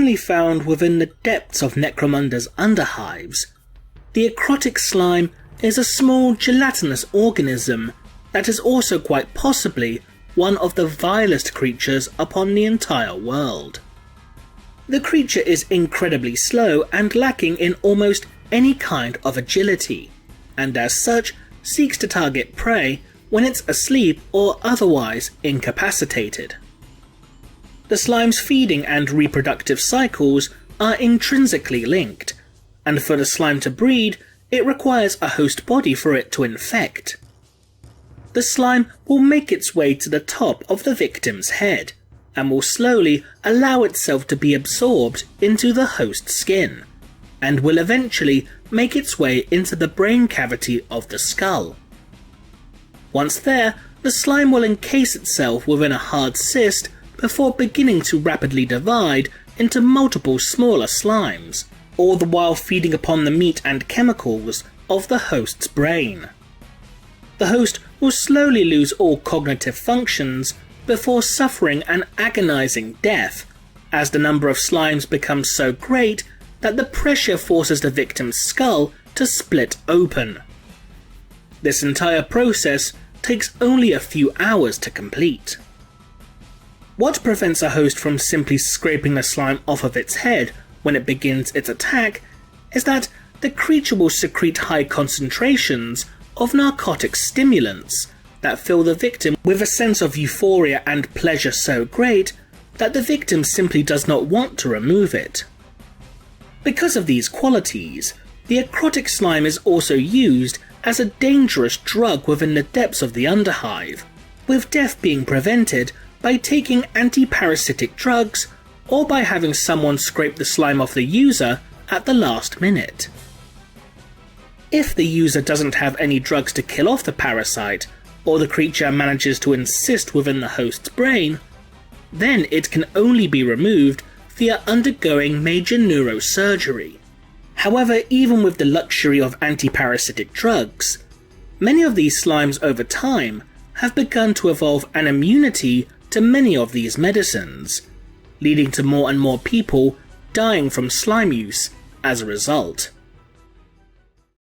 originally found within the depths of Necromunda's underhives, the Icrotic Slime is a small gelatinous organism that is also quite possibly one of the vilest creatures upon the entire world. The creature is incredibly slow and lacking in almost any kind of agility, and as such seeks to target prey when it's asleep or otherwise incapacitated. The slime's feeding and reproductive cycles are intrinsically linked, and for the slime to breed, it requires a host body for it to infect. The slime will make its way to the top of the victim's head, and will slowly allow itself to be absorbed into the host's skin, and will eventually make its way into the brain cavity of the skull. Once there, the slime will encase itself within a hard cyst before beginning to rapidly divide into multiple smaller slimes, all the while feeding upon the meat and chemicals of the host's brain. The host will slowly lose all cognitive functions before suffering an agonizing death, as the number of slimes becomes so great that the pressure forces the victim's skull to split open. This entire process takes only a few hours to complete. What prevents a host from simply scraping the slime off of its head when it begins its attack is that the creature will secrete high concentrations of narcotic stimulants that fill the victim with a sense of euphoria and pleasure so great that the victim simply does not want to remove it. Because of these qualities, the Icrotic Slime is also used as a dangerous drug within the depths of the underhive, with death being prevented by taking anti-parasitic drugs or by having someone scrape the slime off the user at the last minute. If the user doesn't have any drugs to kill off the parasite, or the creature manages to insist within the host's brain, then it can only be removed via undergoing major neurosurgery. However, even with the luxury of anti-parasitic drugs, many of these slimes over time have begun to evolve an immunity to many of these medicines, leading to more and more people dying from slime use as a result.